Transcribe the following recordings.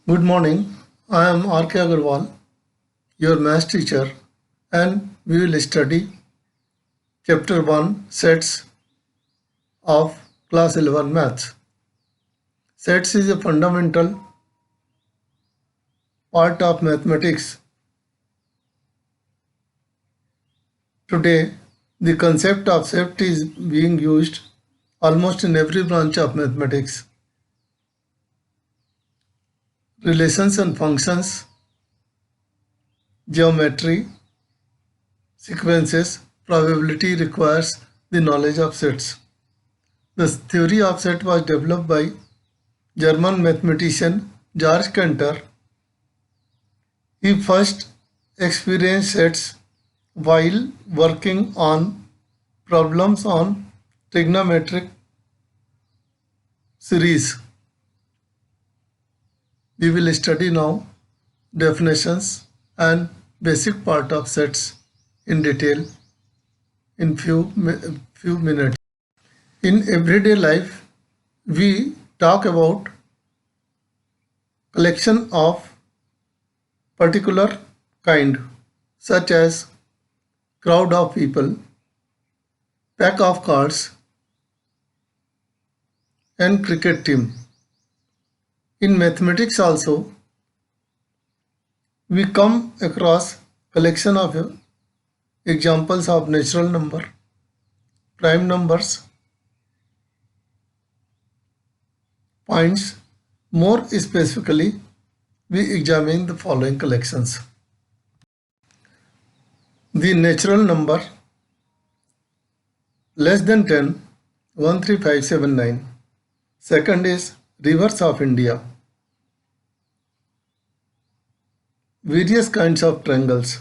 Good morning. I am R.K. Agarwal, your maths teacher, and we will study Chapter 1 Sets of Class 11 Maths. Sets is a fundamental part of mathematics. Today, the concept of set is being used almost in every branch of mathematics. Relations and functions, geometry, sequences, probability requires the knowledge of sets. The theory of set was developed by German mathematician Georg Cantor. He first experienced sets while working on problems on trigonometric series. We will study now definitions and basic part of sets in detail in few minutes. In everyday life, we talk about collection of particular kind, such as crowd of people, pack of cards, and cricket team. In mathematics also, we come across collection of examples of natural number, prime numbers, points. More specifically, we examine the following collections. The natural number less than 10, 13579. Second is rivers of India. Various kinds of triangles.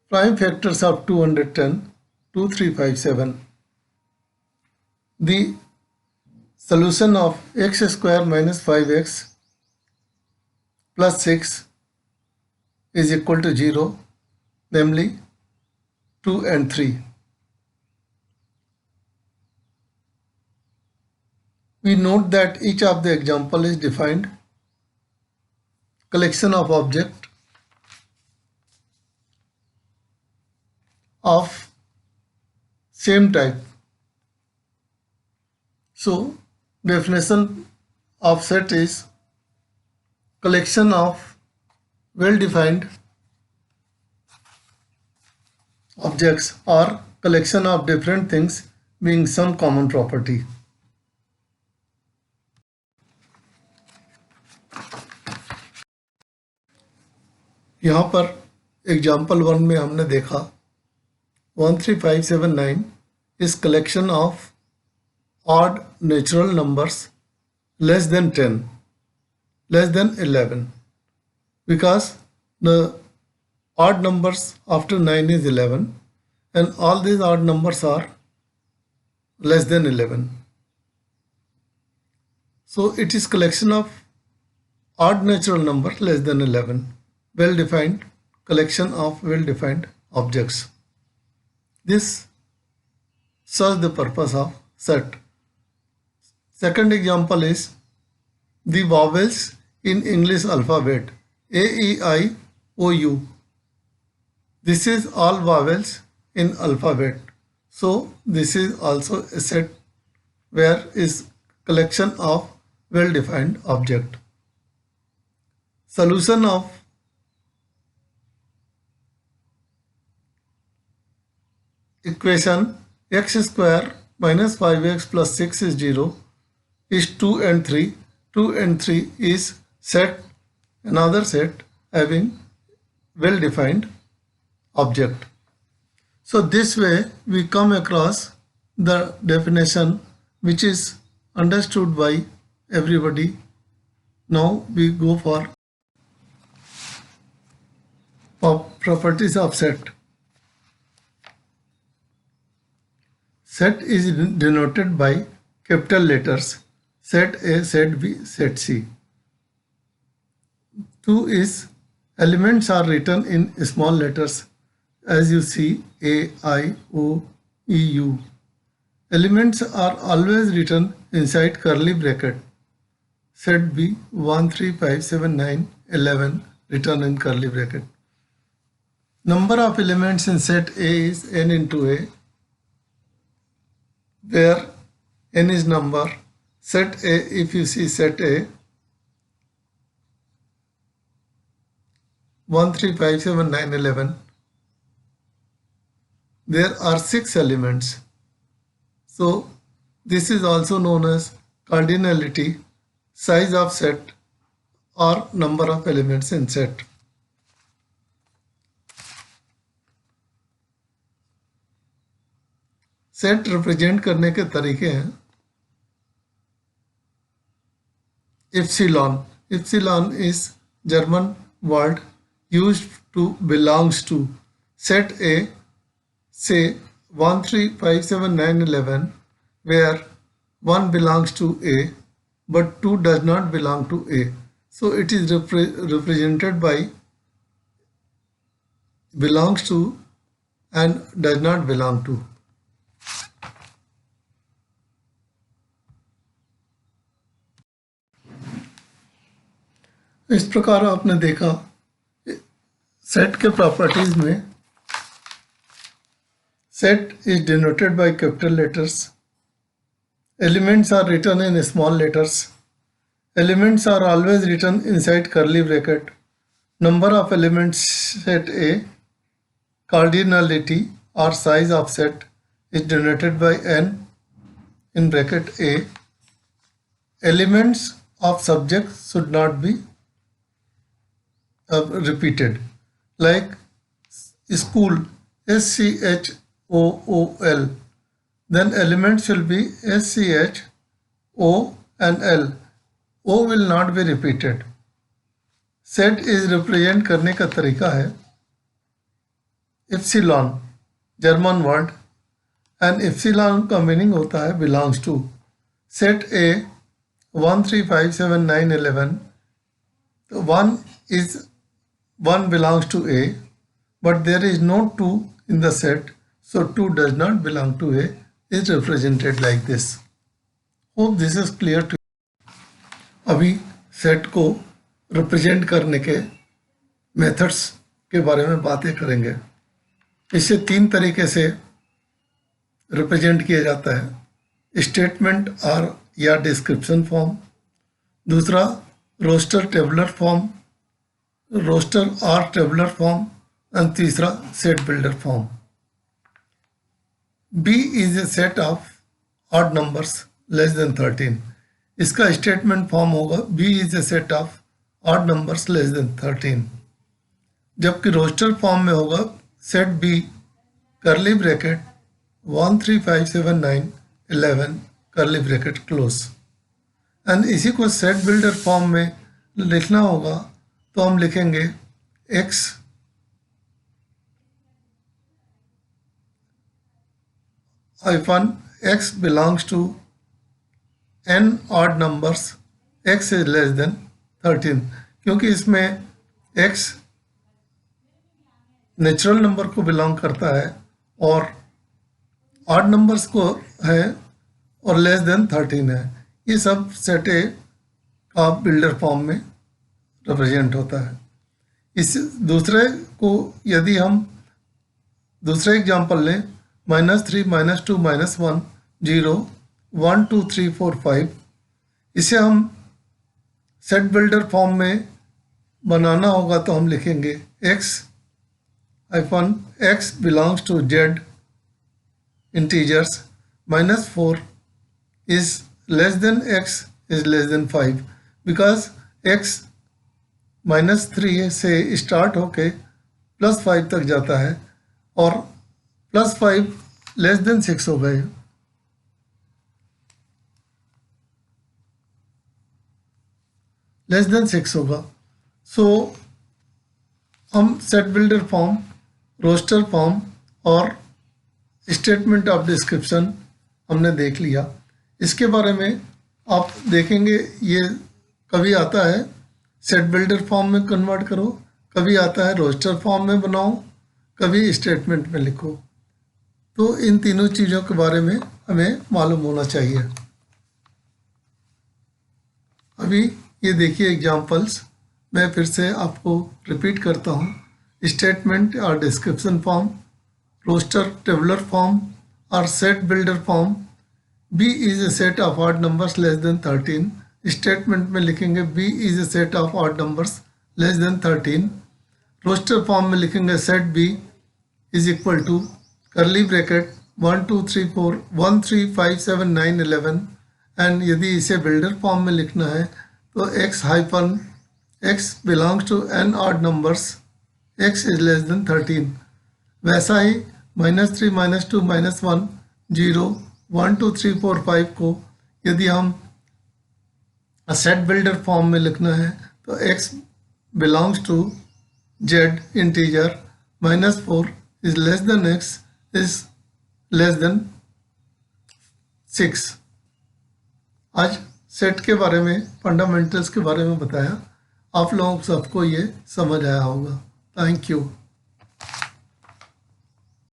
Prime factors of 210, 2357. The solution of x square minus 5x plus 6 is equal to 0, namely 2 and 3. We note that each of the example is defined collection of object of same type. So, definition of set is collection of well-defined objects or collection of different things being some common property. यहाँ पर example 1 में हमने देखा 13579 is collection of odd natural numbers less than 10, less than 11, because the odd numbers after 9 is 11 and all these odd numbers are less than 11. So it is collection of odd natural number less than 11, well-defined collection of well-defined objects. This serves the purpose of set. Second example is the vowels in English alphabet A, E, I, O, U. This is all vowels in alphabet. So this is also a set where is collection of well-defined object. Solution of equation x square minus 5x plus 6 is 0 is 2 and 3. 2 and 3 is set, another set having well-defined object. So this way we come across the definition which is understood by everybody. Now we go for properties of set. Set is denoted by capital letters set A, set B, set C. 2 is elements are written in small letters as you see A, I, O, E, U. Elements are always written inside curly bracket. set B 1 3 5 7 9 11 return in curly bracket. Number of elements in set A is n into A, where n is number. Set A, if you see set A 1 3 5 7 9 11, there are 6 elements. So this is also known as cardinality, size of set, or number of elements in set. Set represent करने के तरीके हैं. Epsilon. Epsilon is German word used to belongs to. Set A, say 1 3 5 7 9 11, where 1 belongs to A but 2 does not belong to A. So it is represented by belongs to and does not belong to. इस प्रकार आपने देखा set के properties में set is denoted by capital letters, elements are written in small letters, elements are always written inside curly bracket, number of elements set A, cardinality और size of set is denoted by n in bracket A, elements of subject should not be repeated, like school SCHOOL, then elements will be SCHO and L. O will not be repeated. Set is represent करने का तरीका है epsilon, German word, and epsilon का meaning होता है belongs to. Set ए 1 3 5 7 9 11, तो 1 belongs to A, but there is no 2 in the set, so 2 does not belong to A, is represented like this. Hope this is clear to you. अभी set को represent करने के methods के बारे में बातें करेंगे. इसे 3 तरीके से रिप्रेजेंट किया जाता है. स्टेटमेंट और या डिस्क्रिप्शन फॉर्म, दूसरा रोस्टर टेबुलर फॉर्म, रोस्टर और टेबुलर फॉर्म, एंड तीसरा set builder form. B is a set of odd numbers less than 13. इसका स्टेटमेंट फॉर्म होगा B is a set of odd numbers less than 13. जबकि roster form में होगा set B curly bracket 1 3 5 7 9 11 curly bracket close. And इसी को set builder form में लिखना होगा तो हम लिखेंगे x x belongs to n odd numbers, x is less than 13, क्योंकि इसमें x नेचुरल नंबर को बिलोंग करता है और ऑड नंबर्स को है और लेस देन 13 है. ये सब सेट ए का बिल्डर फॉर्म में रिप्रेजेंट होता है. इस दूसरे को यदि हम दूसरे एग्जांपल लें -3 -2 -1 0 1 2 3 4 5, इसे हम सेट बिल्डर फॉर्म में बनाना होगा तो हम लिखेंगे x belongs to z integers, -4 is less than x is less than 5, because x -3 से स्टार्ट होके +5 तक जाता है और +5 लेस देन 6 हो गए. लेस देन 6 होगा. सो हम set builder form, roster form और स्टेटमेंट ऑफ डिस्क्रिप्शन हमने देख लिया. इसके बारे में आप देखेंगे ये कभी आता है सेट बिल्डर फॉर्म में कन्वर्ट करो, कभी आता है रोस्टर फॉर्म में बनाओ, कभी स्टेटमेंट में लिखो. तो इन तीनों चीज़ों के बारे में हमें मालूम होना चाहिए. अभी ये देखिए एग्जांपल्स, मैं फिर से आपको रिपीट करता हूँ। स्टेटमेंट और description form, roster tabular form और set builder form. B is a set of odd numbers less than 13। Statement में लिखेंगे B is a set of odd numbers less than 13। Roster form में लिखेंगे set B is equal to curly bracket 1 2 3 4 1 3 5 7 9 11। And यदि इसे builder form में लिखना है तो x hyphen x belongs to n odd numbers, x is less than 13। वैसा ही -3 -2 -1 0 1 2 3 4 5 को यदि हम सेट बिल्डर फॉर्म में लिखना है तो x belongs to z integer, -4 is less than x is less than 6। आज सेट के बारे में, फंडामेंटल्स के बारे में बताया। आप लोगों सबको ये समझ आया होगा। Thank you.